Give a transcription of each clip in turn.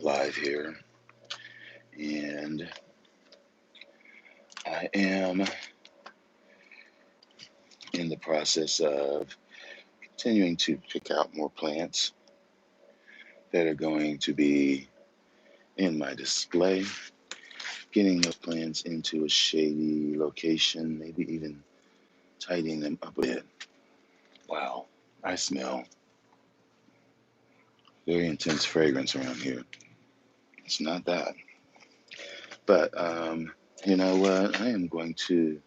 live here, and I am in the process of continuing to pick out more plants that are going to be in my display, getting those plants into a shady location, maybe even tidying them up a bit. Wow, I smell very intense fragrance around here. It's not that. But you know what? I am going to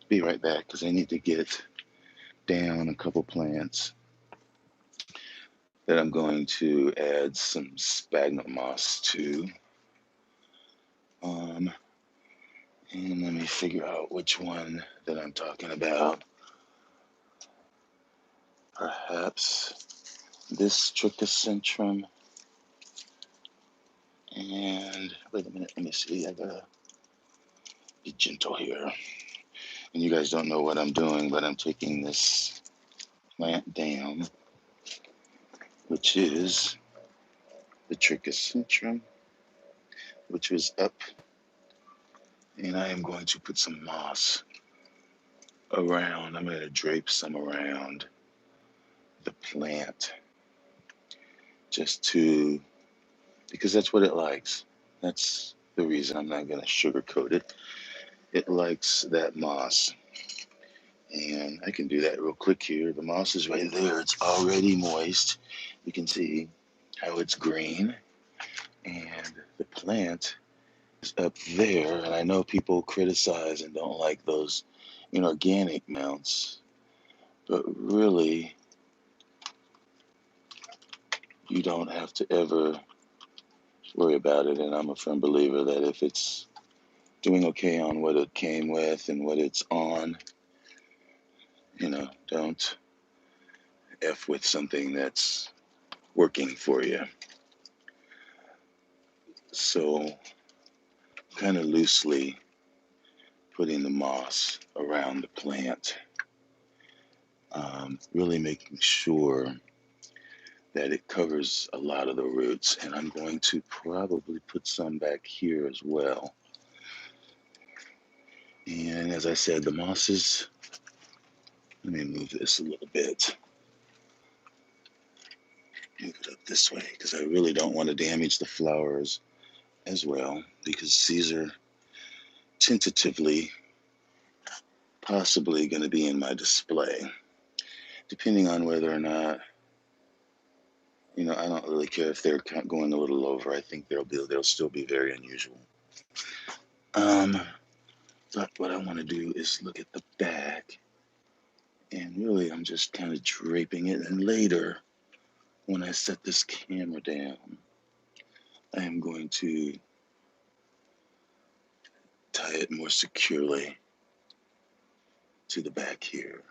be right back because I need to get down a couple plants that I'm going to add some sphagnum moss to. Um, and let me figure out which one that I'm talking about. Perhaps this trichocentrum. And wait a minute, let me see. I gotta be gentle here. And you guys don't know what I'm doing, but I'm taking this plant down, which is the trichocentrum, which was up, and I am going to put some moss around. I'm going to drape some around the plant just to, because that's what it likes. That's the reason. I'm not going to sugarcoat it. It likes that moss. And I can do that real quick here. The moss is right there. It's already moist. You can see how it's green. And the plant is up there. And I know people criticize and don't like those inorganic mounts. But really, you don't have to ever worry about it. And I'm a firm believer that if it's doing okay on what it came with and what it's on, don't F with something that's working for you. So, kind of loosely putting the moss around the plant, really making sure that it covers a lot of the roots. And I'm going to probably put some back here as well. And as I said, the moss is, let me move this a little bit. Move it up this way because I really don't want to damage the flowers as well, because these are tentatively possibly going to be in my display, depending on whether or not, I don't really care if they're going a little over. I think they'll still be very unusual. Um, but what I want to do is look at the back, and really I'm just kind of draping it. And later, when I set this camera down, I am going to tie it more securely to the back here.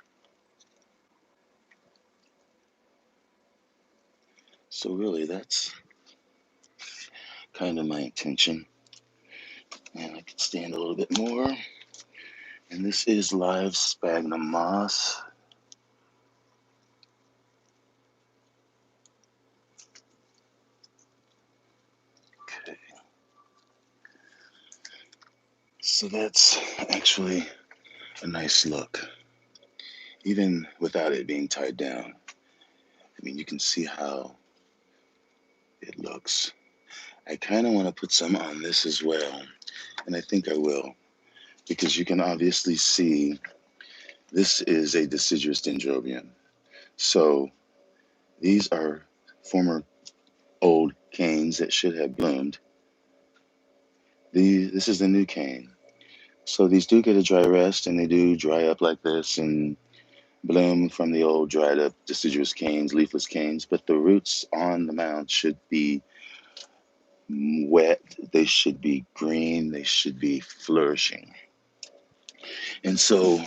So really, that's kind of my intention. And I could stand a little bit more. And this is live sphagnum moss. Okay. So that's actually a nice look, even without it being tied down. I mean, you can see how it looks. I kind of want to put some on this as well, and I think I will, because you can obviously see this is a deciduous dendrobium. So these are former old canes that should have bloomed. This is the new cane. So these do get a dry rest, and they do dry up like this and bloom from the old dried up deciduous canes, leafless canes. But the roots on the mound should be wet, they should be green, they should be flourishing. And so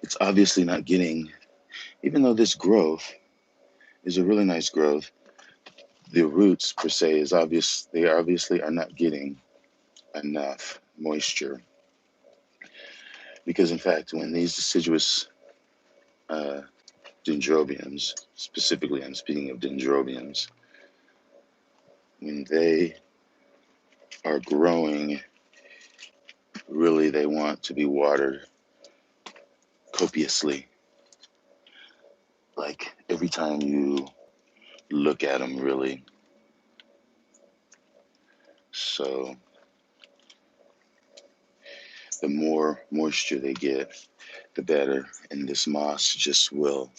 it's obviously not getting, even though this growth is a really nice growth, the roots per se is obvious, they obviously are not getting enough moisture. Because in fact, when these deciduous uh, dendrobiums, specifically I'm speaking of dendrobiums, when they are growing, really they want to be watered copiously. Like every time you look at them, really. So the more moisture they get, the better. And this moss just will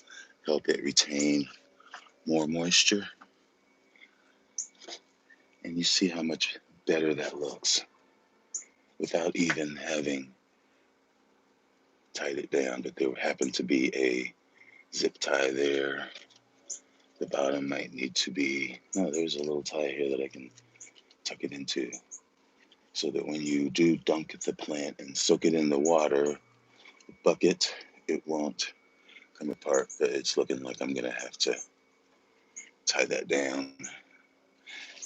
help it retain more moisture. And you see how much better that looks without even having tied it down. But there happened to be a zip tie there. The bottom might need to be, no, there's a little tie here that I can tuck it into so that when you do dunk the plant and soak it in the water bucket, it won't come apart. But it's looking like I'm going to have to tie that down.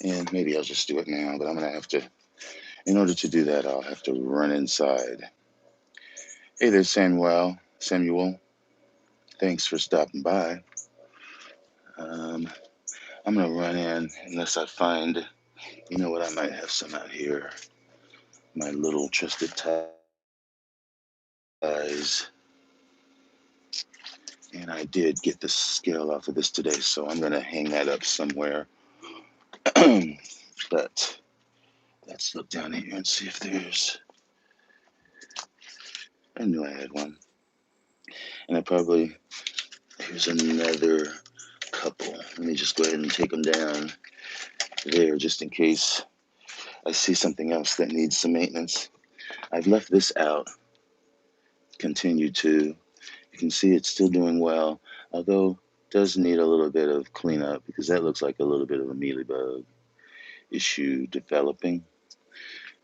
And maybe I'll just do it now, but I'm going to have to, in order to do that, I'll have to run inside. Hey there, Samuel. Samuel, thanks for stopping by. I'm going to run in unless I find, you know what, I might have some out here. My little trusted ties. And I did get the scale off of this today, so I'm going to hang that up somewhere. But let's look down here and see if there's, I knew I had one. And I probably, here's another couple. Let me just go ahead and take them down there just in case I see something else that needs some maintenance. I've left this out, continue to. You can see it's still doing well, although it does need a little bit of cleanup because that looks like a little bit of a mealybug issue developing.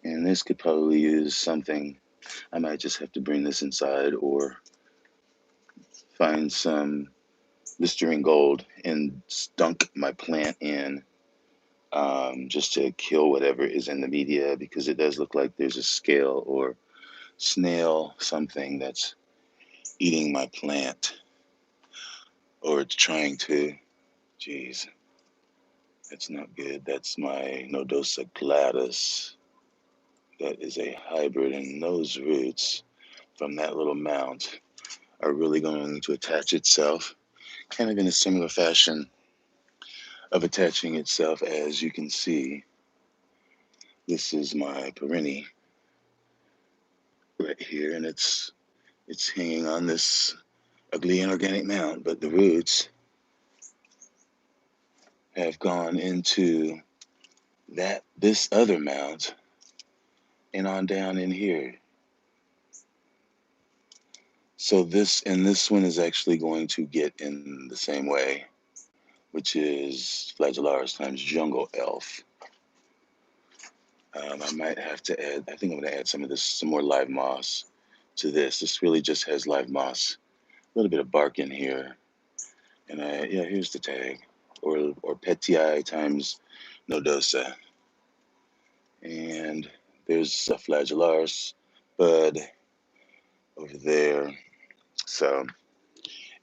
And this could probably use something. I might just have to bring this inside or find some Listerine Gold and dunk my plant in just to kill whatever is in the media because it does look like there's a scale or snail, something that's eating my plant or it's trying to. Geez, that's not good. That's my Nodosa gladys. That is a hybrid, and those roots from that little mount are really going to attach itself kind of in a similar fashion of attaching itself. As you can see, this is my perennie right here, and it's hanging on this ugly inorganic mount, but the roots have gone into this other mount and on down in here. So this one is actually going to get in the same way, which is Flagellaris times jungle elf. I might have to add, I think I'm going to add some more live moss to this. This really just has live moss, a little bit of bark in here. And yeah, here's the tag, or Petii times Nodosa. And there's a Flagellaris bud over there. So,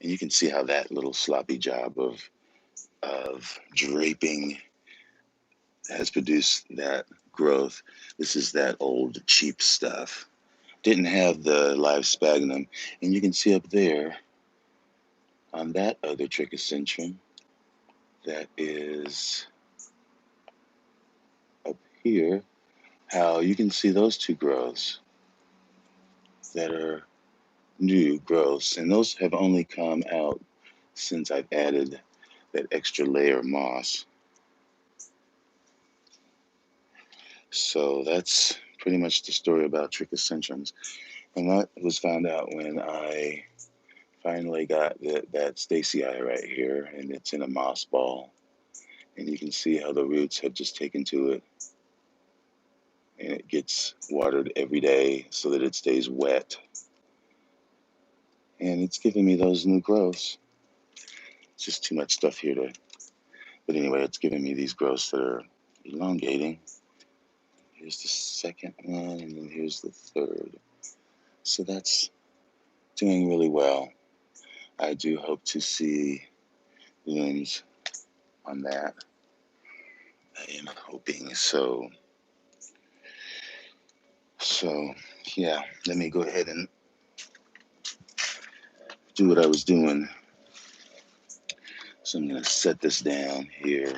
and you can see how that little sloppy job of draping has produced that growth. This is that old cheap stuff. Didn't have the live sphagnum. And you can see up there on that other trichocentrum that is up here, how you can see those two growths that are new growths. And those have only come out since I've added that extra layer of moss. So that's pretty much the story about trichocentrums. And that was found out when I finally got that Stacy-eye right here, and it's in a moss ball. And you can see how the roots have just taken to it. And it gets watered every day so that it stays wet. And it's giving me those new growths. It's just too much stuff here to, but anyway, it's giving me these growths that are elongating. Here's the second one, and then here's the third. So that's doing really well. I do hope to see blooms on that. I am hoping so. So, yeah, let me go ahead and do what I was doing. So I'm going to set this down here.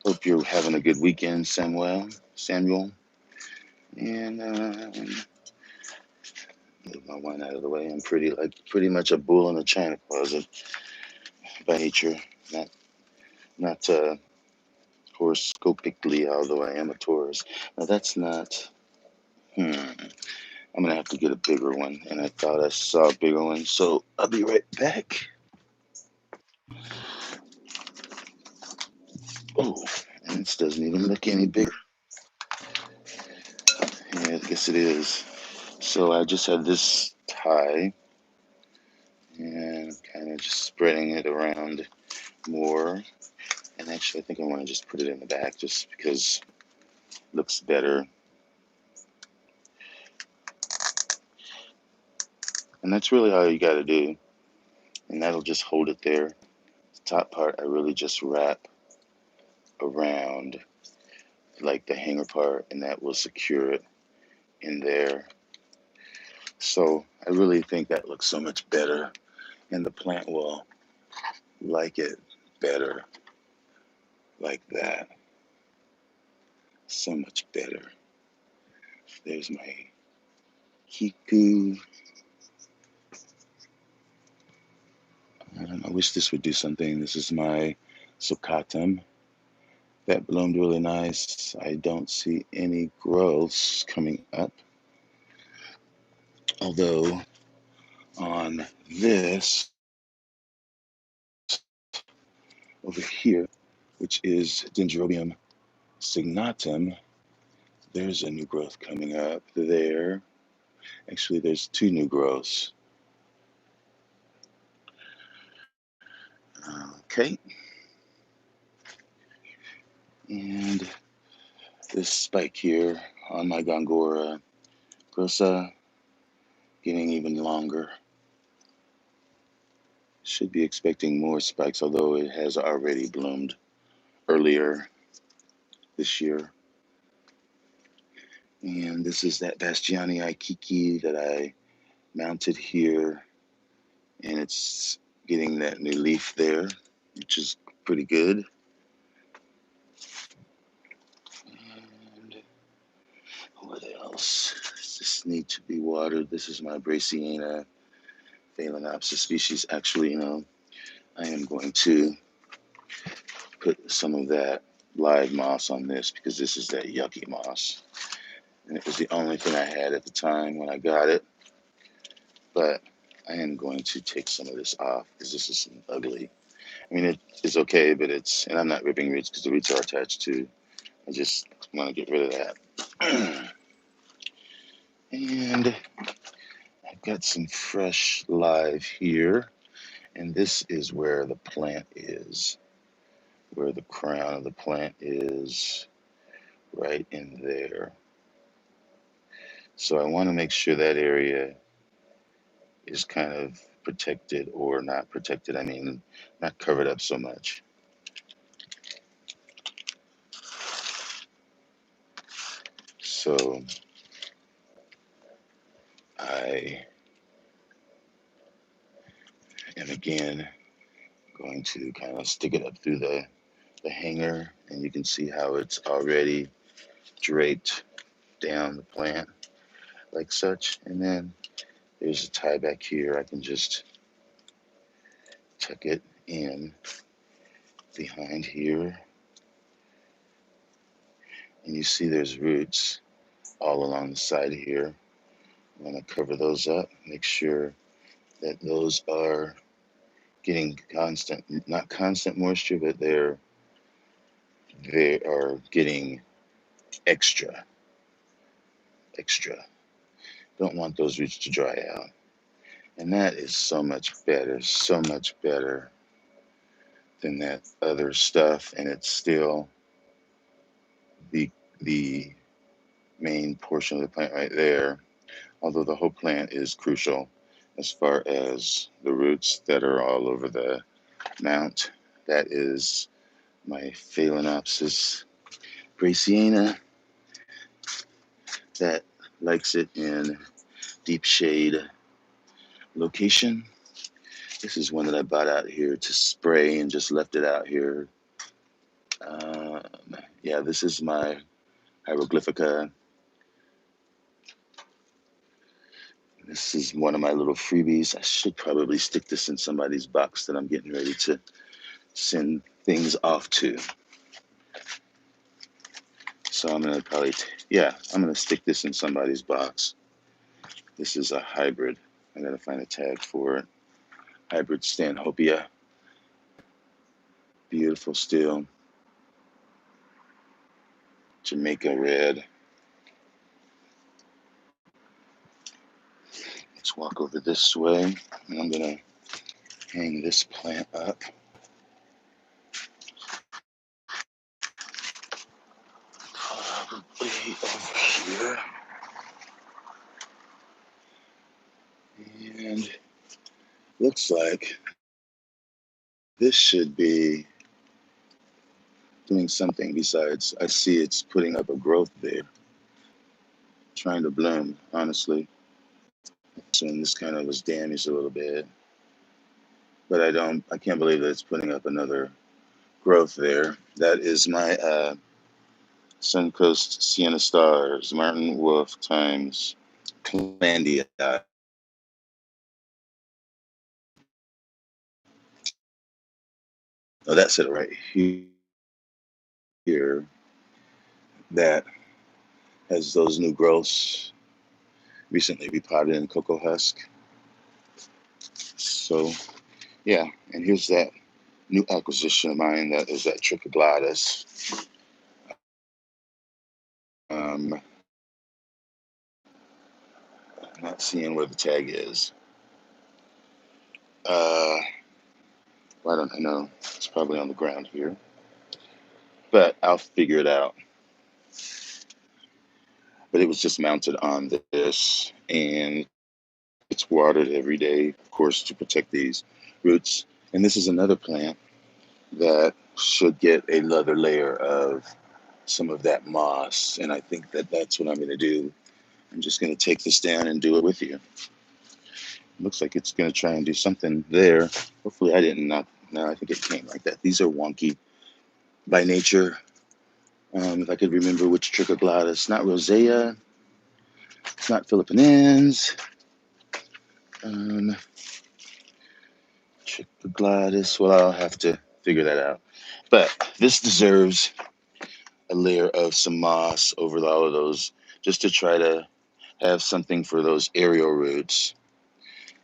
Hope you're having a good weekend, Samuel. And move my wine out of the way. I'm pretty much a bull in a china closet by nature, not horoscopically, although I am a Taurus. Now that's not. I'm gonna have to get a bigger one, and I thought I saw a bigger one, so I'll be right back. Oh, and this doesn't even look any bigger. Yeah, I guess it is. So I just have this tie, and kind of just spreading it around more. And actually, I think I want to just put it in the back, just because it looks better. And that's really all you got to do, and that'll just hold it there. The top part, I really just wrap around like the hanger part, and that will secure it in there. So I really think that looks so much better, and the plant will like it better like that. So much better. There's my Kiku. I don't know, I wish this would do something. This is my Succatum. That bloomed really nice. I don't see any growths coming up. Although on this over here, which is Dendrobium signatum, there's a new growth coming up there. Actually, there's two new growths. Okay. And this spike here on my Gongora grossa getting even longer. Should be expecting more spikes, although it has already bloomed earlier this year. And this is that Bastiani Aikiki that I mounted here, and it's getting that new leaf there, which is pretty good. And what else? Does this need to be watered? This is my Brachiana Phalaenopsis species. Actually, I am going to put some of that live moss on this because this is that yucky moss. And it was the only thing I had at the time when I got it. But I am going to take some of this off because this is ugly. I mean, it is okay, but and I'm not ripping roots because the roots are attached to. I just want to get rid of that. And I've got some fresh live here. And this is where the plant is, where the crown of the plant is, right in there. So I want to make sure that area is kind of protected or not protected. I mean, not covered up so much. So I am again going to kind of stick it up through the hanger, and you can see how it's already draped down the plant like such. And then there's a tie back here. I can just tuck it in behind here. And you see there's roots all along the side here. I'm going to cover those up, make sure that those are getting constant, not constant moisture, but they are getting extra. Don't want those roots to dry out. And that is so much better than that other stuff. And it's still the the main portion of the plant right there. Although the whole plant is crucial as far as the roots that are all over the mount. That is my Phalaenopsis graciana that likes it in deep shade location. This is one that I bought out here to spray and just left it out here. Um, yeah, this is my hieroglyphica. This is one of my little freebies. I should probably stick this in somebody's box that I'm getting ready to send things off to. So I'm gonna probably, I'm gonna stick this in somebody's box. This is a hybrid. I gotta find a tag for it. Hybrid Stanhopea. Beautiful still. Jamaica red. Let's walk over this way, and I'm gonna hang this plant up. Probably over here. And looks like this should be doing something besides, I see it's putting up a growth there, trying to bloom, honestly. So this kind of was damaged a little bit, but I can't believe that it's putting up another growth there. That is my Suncoast Sienna Stars, Martin Wolf times Clandia. Oh, that's it right here. That has those new growths recently repotted in cocoa husk. So yeah, and here's that new acquisition of mine. That is that Trichoglottis. I'm not seeing where the tag is. Why don't I know? It's probably on the ground here, but I'll figure it out. But it was just mounted on this, and it's watered every day, of course, to protect these roots. And this is another plant that should get another layer of some of that moss. And I think that that's what I'm going to do. I'm just going to take this down and do it with you. Looks like it's going to try and do something there. Hopefully I didn't knock. No, I think it came like that. These are wonky by nature. If I could remember which Trichoglottis, not Rosea, it's not Philippinens. Trichoglottis, well, I'll have to figure that out. But this deserves a layer of some moss over all of those, just to try to have something for those aerial roots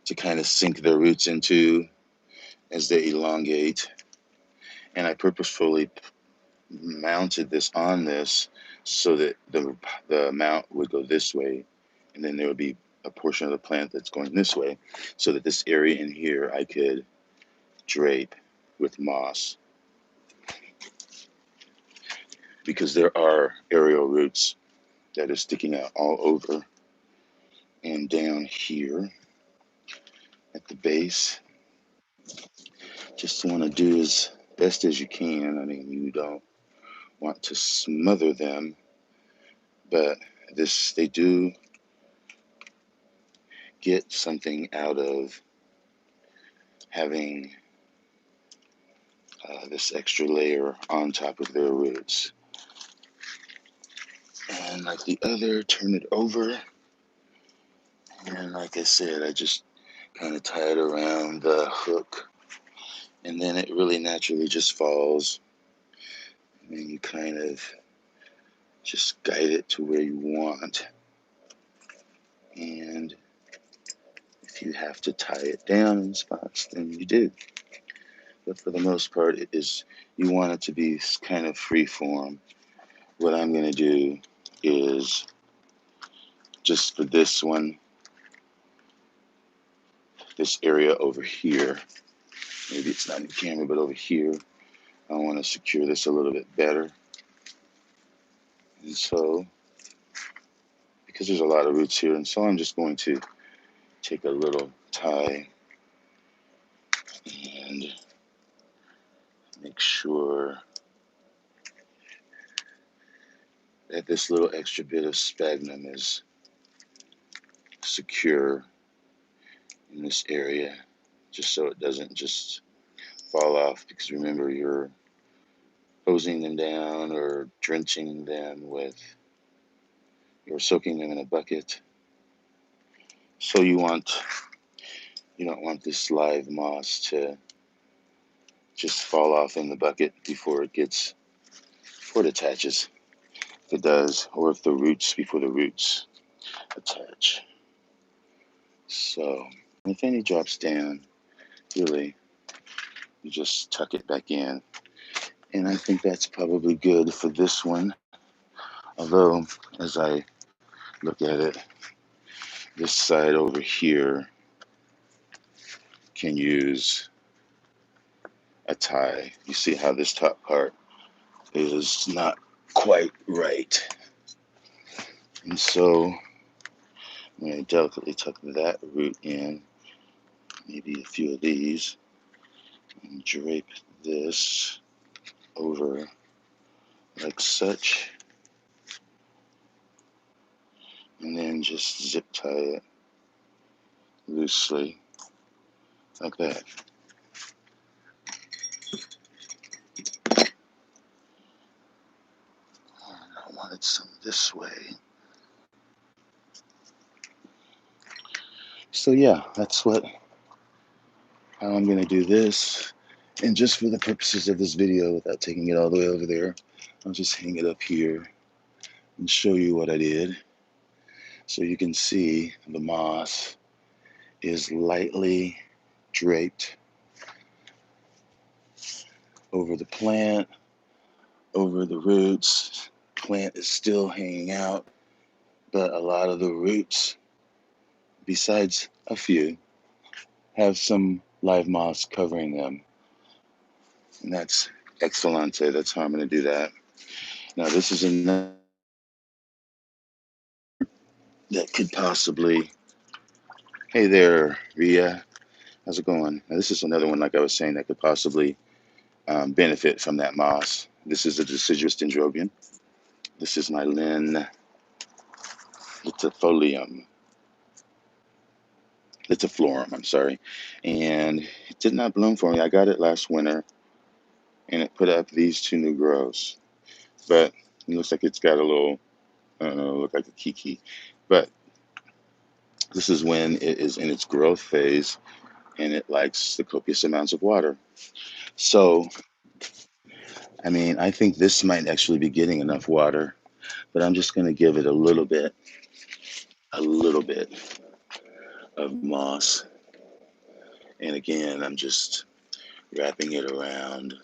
to kind of sink their roots into as they elongate. And I purposefully mounted this on this so that the mount would go this way, and then there would be a portion of the plant that's going this way, so that this area in here I could drape with moss, because there are aerial roots that are sticking out all over and down here at the base. Just want to do as best as you can. I mean, you don't want to smother them, but they do get something out of having this extra layer on top of their roots. And like the other, turn it over. And like I said, I just kind of tie it around the hook, and then it really naturally just falls. And then you kind of just guide it to where you want. And if you have to tie it down in spots, then you do. But for the most part, you want it to be kind of free form. What I'm going to do is, just for this one, this area over here, maybe it's not in the camera, but over here, I want to secure this a little bit better. And so, because there's a lot of roots here, and so I'm just going to take a little tie and Make sure that this little extra bit of sphagnum is secure in this area, just so it doesn't just fall off, because remember, you're hosing them down or drenching them with, you're soaking them in a bucket. So you don't want this live moss to just fall off in the bucket before it attaches. If it does, or before the roots attach. So if any drops down, really, you just tuck it back in. And I think that's probably good for this one. Although, as I look at it, this side over here can use a tie. You see how this top part is not quite right. And so I'm going to delicately tuck that root in, maybe a few of these, and drape this over like such, and then just zip tie it loosely like that. I wanted some this way. So yeah, that's how I'm going to do this. And just for the purposes of this video, without taking it all the way over there, I'll just hang it up here and show you what I did. So you can see the moss is lightly draped over the plant, over the roots. Plant is still hanging out, but a lot of the roots, besides a few, have some live moss covering them. And that's excellente. That's how I'm going to do that. Now, this is another that could possibly, hey there, Ria, how's it going? Now, this is another one, like I was saying, that could possibly benefit from that moss. This is a deciduous dendrobium. This is my litifolium, litiflorum, I'm sorry. And it did not bloom for me. I got it last winter, and it put up these two new growths. But it looks like it's got a little, I don't know, look like a kiki. But this is when it is in its growth phase, and it likes the copious amounts of water. So, I mean, I think this might actually be getting enough water, but I'm just going to give it a little bit of moss. And again, I'm just wrapping it around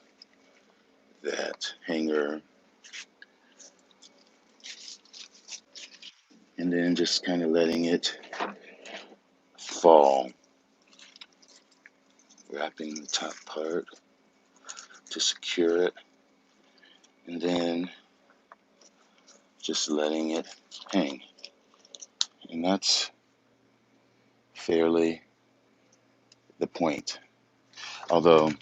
that hanger, and then just kind of letting it fall, wrapping the top part to secure it, and then just letting it hang. And that's fairly the point. Although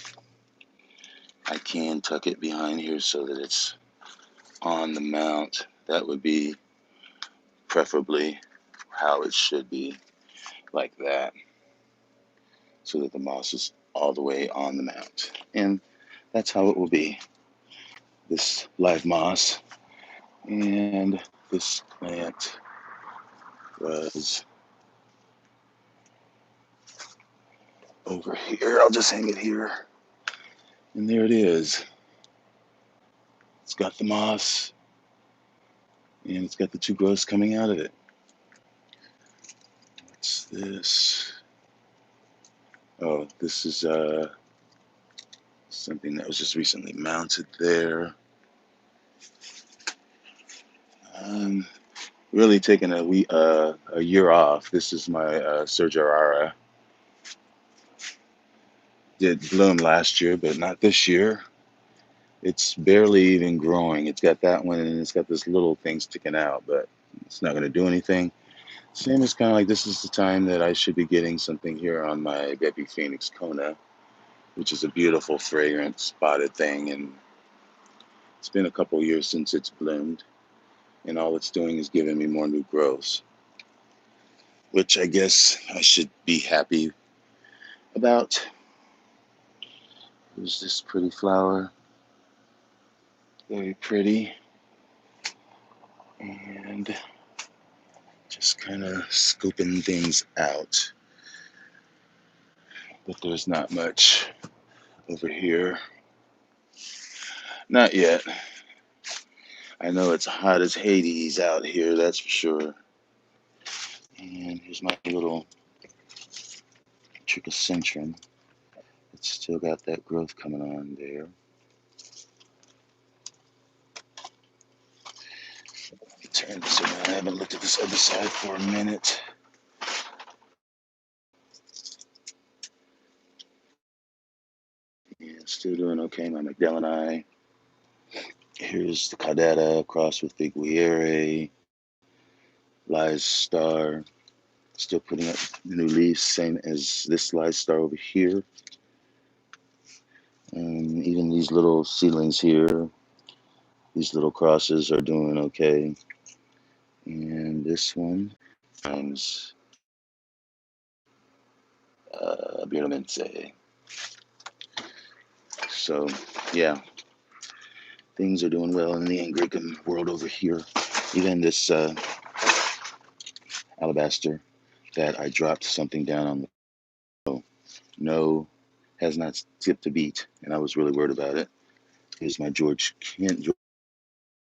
I can tuck it behind here so that it's on the mount. That would be preferably how it should be, like that, so that the moss is all the way on the mount. And that's how it will be. This live moss, and this plant was over here. I'll just hang it here. And there it is. It's got the moss, and it's got the two growths coming out of it. What's this? Oh, this is something that was just recently mounted there. Really taking a year off. This is my Sergerara. Did bloom last year, but not this year. It's barely even growing. It's got that one, and it's got this little thing sticking out, but it's not going to do anything. Same as kind of like this is the time that I should be getting something here on my Baby Phoenix Kona. which is a beautiful, fragrant, spotted thing. And it's been a couple years since it's bloomed, and all it's doing is giving me more new growths, which I guess I should be happy about. Here's this pretty flower, very pretty, and just kind of scoping things out. But there's not much over here. Not yet. I know it's hot as Hades out here, that's for sure. And here's my little trichocentrum. It's still got that growth coming on there. Turn this around. I haven't looked at this other side for a minute. Yeah, still doing okay. My McDellani. Here's the Caudata crossed with Figuiere. Lies Star. Still putting up new leaves, same as this Lies Star over here. And even these little seedlings here, these little crosses are doing okay. And this one finds Biramense. So, yeah, things are doing well in the Angraecum world over here. Even this alabaster that I dropped something down on the floor. No, has not skipped a beat, and I was really worried about it. Here's my George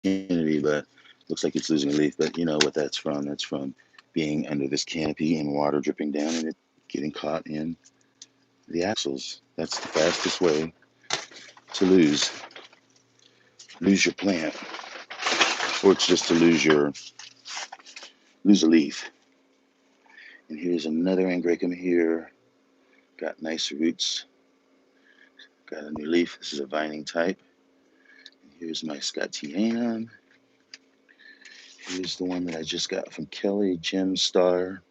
Kennedy, but looks like it's losing a leaf. But you know what that's from? That's from being under this canopy and water dripping down and it getting caught in the axles. That's the fastest way to lose your plant, or it's just to lose a leaf. And here's another Angraecum here. Got nice roots. Got a new leaf. This is a vining type. And here's my Scotianum. Here's the one that I just got from Kelly, Gem Star.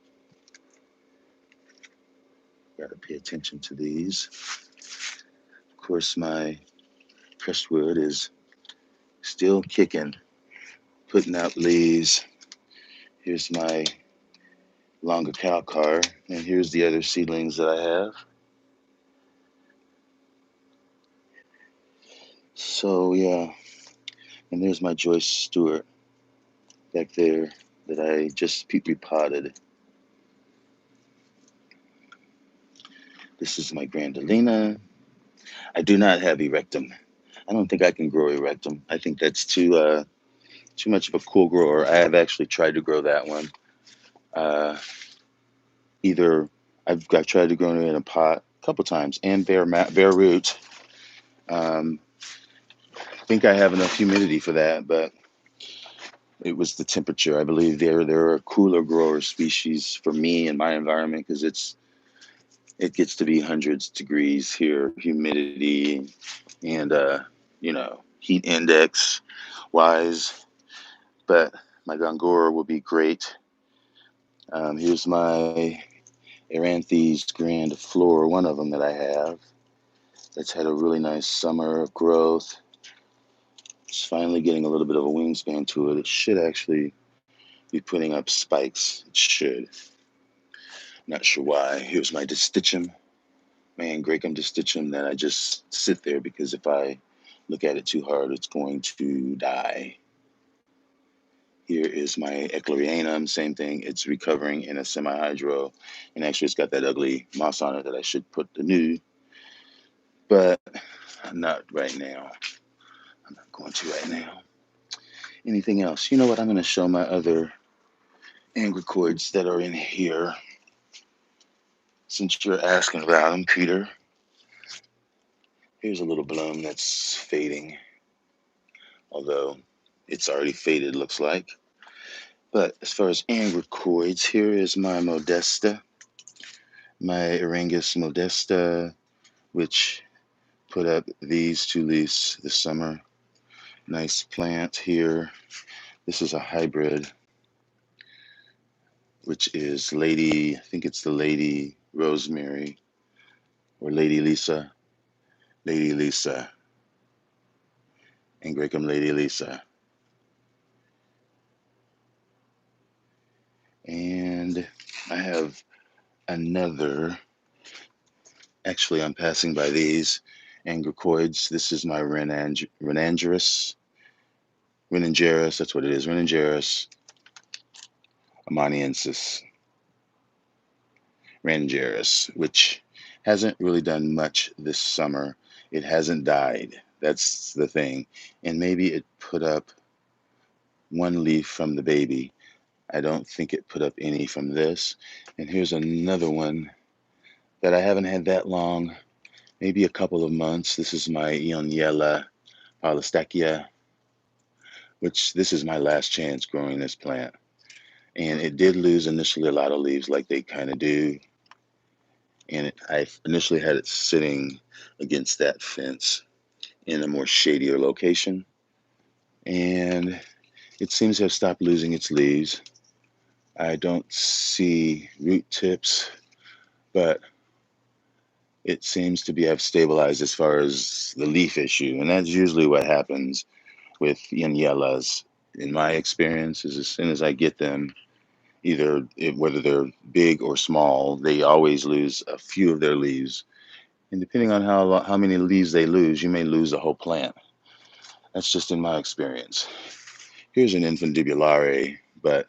Got to pay attention to these. Of course, my Crestwood is still kicking, putting out leaves. Here's my longer calcar, and here's the other seedlings that I have. So yeah, and there's my Joyce Stewart back there that I just repotted. This is my Grandolina. I do not have erectum. I don't think I can grow erectum. I think that's too much of a cool grower. I have actually tried to grow that one. Uh, Either I've tried to grow it in a pot a couple times, and bare root. I think I have enough humidity for that, but it was the temperature. I believe there are cooler grower species for me in my environment because it gets to be hundreds of degrees here, humidity and heat index wise. But my Gongora will be great. Here's my Eranthes grandiflora, one of them that I have. That's had a really nice summer of growth. It's finally getting a little bit of a wingspan to it. It should actually be putting up spikes. It should. Not sure why. Here's my distichum, my Angraecum distichum that I just sit there because if I look at it too hard, it's going to die. Here is my Echlorianum, same thing. It's recovering in a semi-hydro, and actually it's got that ugly moss on it that I should put the new, but not right now. I'm not going to right now. Anything else? You know what? I'm going to show my other Angricoids that are in here. Since you're asking about them, Peter, here's a little bloom that's fading, although it's already faded, looks like. But as far as Angricoids, here is my Modesta, my Arangus Modesta, which put up these two leaves this summer. Nice plant here. This is a hybrid, which is I think it's the Lady Rosemary or Lady Lisa. Lady Lisa, Angraecum Lady Lisa. And I have another, actually I'm passing by these Angricoids. This is my Renangerus, that's what it is, Renangerus amaniensis, Renangerus, which hasn't really done much this summer. It hasn't died, that's the thing. And maybe it put up one leaf from the baby. I don't think it put up any from this. And here's another one that I haven't had that long, maybe a couple of months. This is my Ioniella polystachya, which this is my last chance growing this plant. And it did lose initially a lot of leaves like they kind of do. And I initially had it sitting against that fence in a more shadier location. And it seems to have stopped losing its leaves. I don't see root tips, but it seems to have stabilized as far as the leaf issue. And that's usually what happens with Yaniellas. In my experience, is as soon as I get them, whether they're big or small, they always lose a few of their leaves. And depending on how many leaves they lose, you may lose the whole plant. That's just in my experience. Here's an infundibulare, but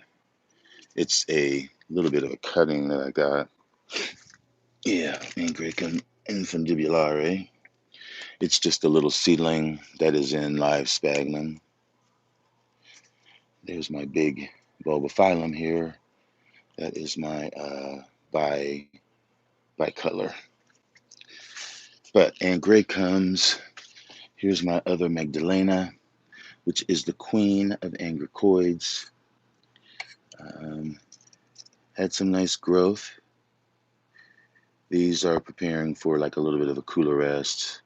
it's a little bit of a cutting that I got. Yeah, Angraecum infundibulare. It's just a little seedling that is in live sphagnum. There's my big bulbophyllum here. That is my bicolor. But Angraecums, here's my other Magdalena, which is the queen of Angricoids. Had some nice growth. These are preparing for like a little bit of a cooler rest,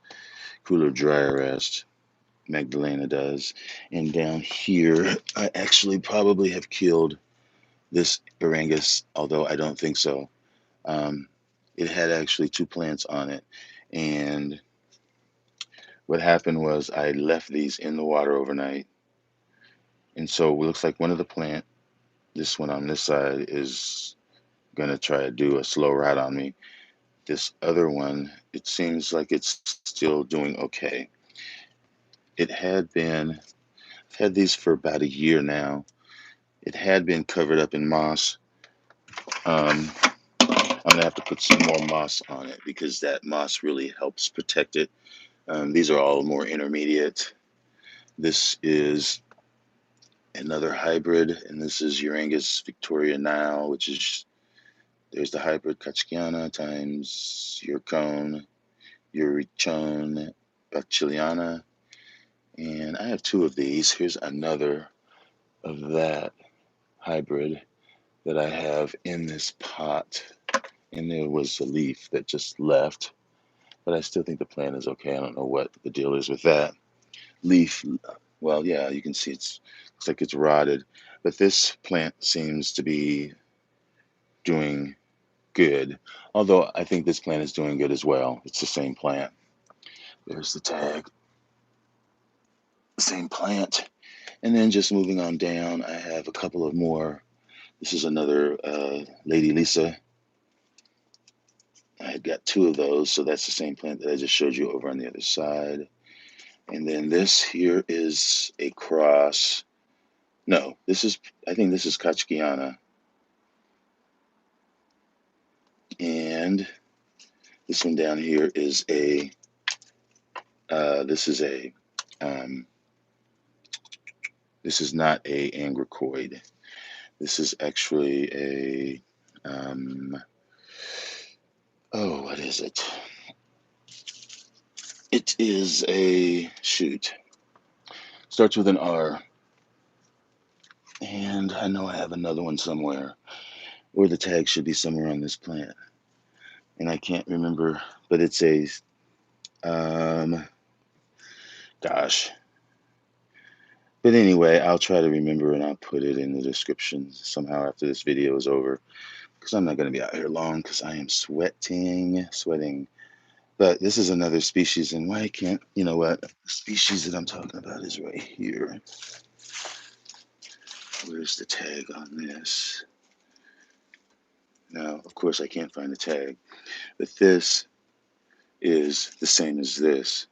cooler, drier rest. Magdalena does. And down here, I actually probably have killed this Arangus, although I don't think so. It had actually two plants on it. And what happened was I left these in the water overnight. And so it looks like one of the plant, this one on this side, is going to try to do a slow rot on me. This other one, it seems like it's still doing okay. It had been, I've had these for about a year now. It had been covered up in moss. I'm going to have to put some more moss on it because that moss really helps protect it. These are all more intermediate. This is another hybrid, and this is Urangus Victoria Nile, which is, there's the hybrid Kachkiana times Urcone, Urichone, Bacchiliana. And I have two of these. Here's another of that hybrid that I have in this pot. And there was a leaf that just left, but I still think the plant is okay. I don't know what the deal is with that leaf. Well, yeah, you can see looks like it's rotted, but this plant seems to be doing good. Although I think this plant is doing good as well. It's the same plant. There's the tag. Same plant. And then just moving on down, I have a couple of more. This is another Lady Lisa. I had got two of those, so that's the same plant that I just showed you over on the other side. And then this here is a cross. No, I think this is Kachkiana. And this one down here is this is not a Angricoid. This is actually what is it? It is starts with an R. And I know I have another one somewhere, or the tag should be somewhere on this plant. And I can't remember, but it's gosh. But anyway, I'll try to remember and I'll put it in the description somehow after this video is over, because I'm not going to be out here long because I am sweating. But this is another species, and why I can't, you know what? The species that I'm talking about is right here. Where's the tag on this? Now, of course, I can't find the tag, but this is the same as this.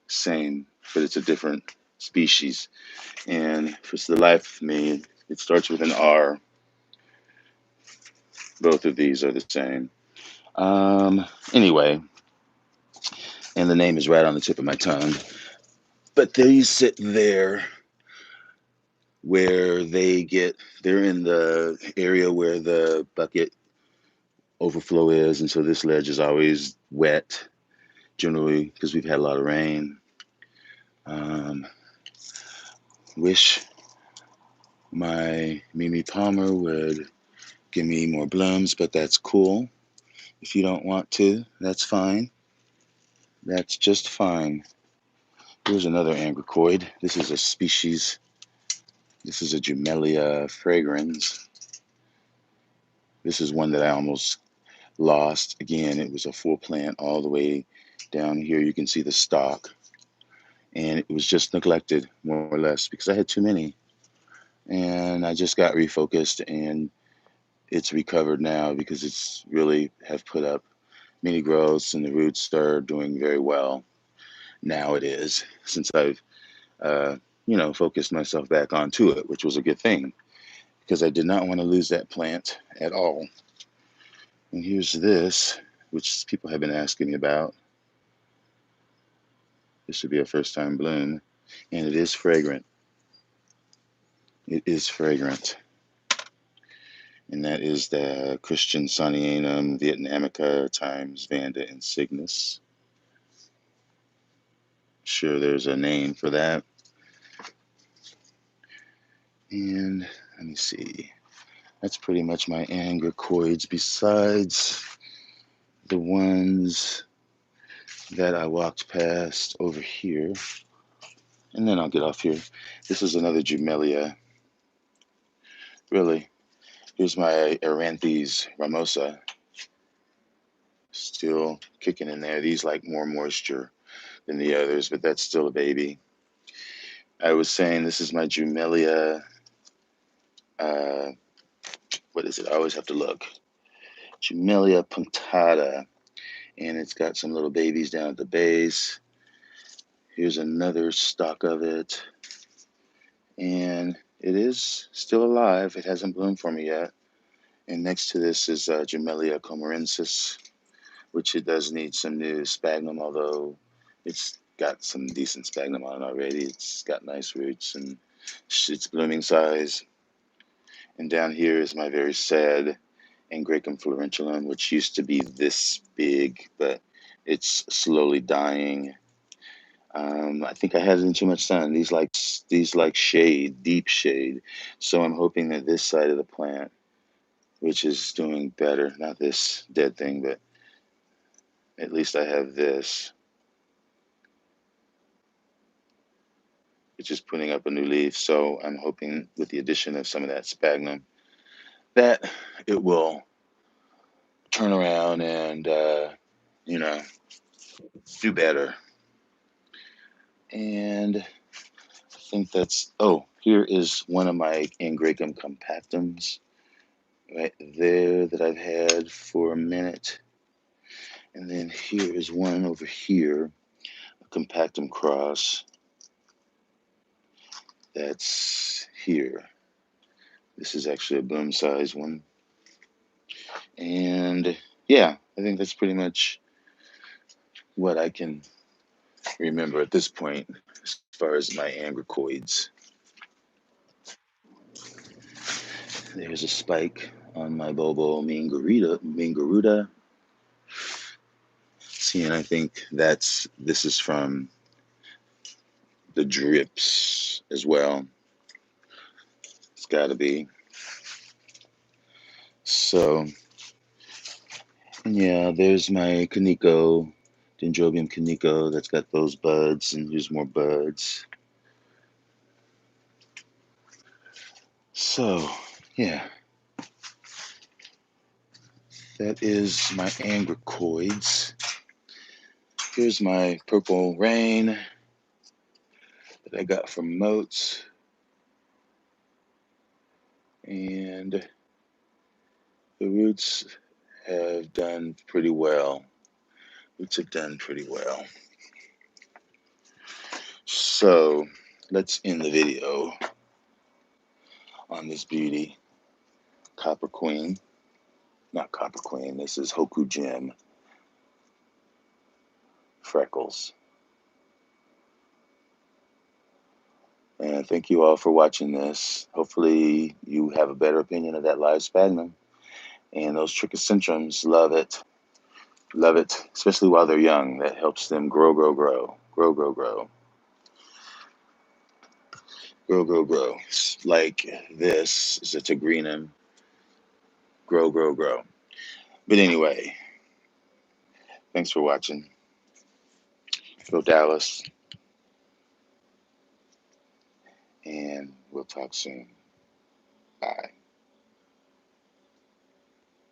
Same, but it's a different species. And for the life of me, it starts with an R. Both of these are the same. Anyway, and the name is right on the tip of my tongue. But they sit there where they're in the area where the bucket overflow is, and so this ledge is always wet, generally because we've had a lot of rain. Um, wish my Mimi Palmer would give me more blooms, but that's cool. If you don't want to, that's fine. That's just fine. Here's another angricoid. This is a species. This is a Jumelia fragrans. This is one that I almost lost. Again, it was a full plant all the way down here. You can see the stalk. And it was just neglected, more or less, because I had too many. And I just got refocused, and it's recovered now because it's really have put up many growths, and the roots are doing very well. Now it is, since I've, uh, focused myself back onto it, which was a good thing because I did not want to lose that plant at all. And here's this, which people have been asking me about. This should be a first time bloom, and it is fragrant. It is fragrant. And that is the Christian Sonianum Vietnamica times Vanda insignis. Sure, there's a name for that. And let me see. That's pretty much my angricoids besides the ones that I walked past over here. And then I'll get off here. This is another Jumelia. Really. Here's my Eranthes ramosa. Still kicking in there. These like more moisture than the others, but that's still a baby. I was saying this is my Jumelia. Uh, what is it? I always have to look. Jumelia punctata. And it's got some little babies down at the base. Here's another stalk of it. And it is still alive. It hasn't bloomed for me yet. And next to this is Jumelia comorensis, which it does need some new sphagnum, although it's got some decent sphagnum on it already. It's got nice roots and it's blooming size. And down here is my very sad Angraecum florentulum, which used to be this big, but it's slowly dying. I think I had it in too much sun. These like shade, deep shade. So I'm hoping that this side of the plant, which is doing better, not this dead thing, but at least I have this, which is putting up a new leaf. So I'm hoping with the addition of some of that sphagnum that it will turn around and, you know, do better. And I think here is one of my Angraecum compactums right there that I've had for a minute. And then here is one over here, a compactum cross that's here. This is actually a bloom size one. And yeah, I think that's pretty much what I can remember at this point as far as my angricoids. There's a spike on my Bobo Mingaruda. See, and I think this is from the drips as well. It's got to be. So, yeah, there's my Kaneko, Dendrobium Kaneko, that's got those buds, and here's more buds. So, yeah, that is my angricoids. Here's my purple rain that I got from Moats. And the roots have done pretty well. Roots have done pretty well. So let's end the video on this beauty. Copper Queen. Not Copper Queen. This is Hoku Gem. Freckles. And thank you all for watching this. Hopefully you have a better opinion of that live sphagnum. And those trichocentrums, love it. Love it, especially while they're young. That helps them grow, grow, grow. Grow, grow, grow. Grow, grow, grow. Like this is a tigrinum. Grow, grow, grow. But anyway, thanks for watching. Go Dallas. And we'll talk soon. Bye.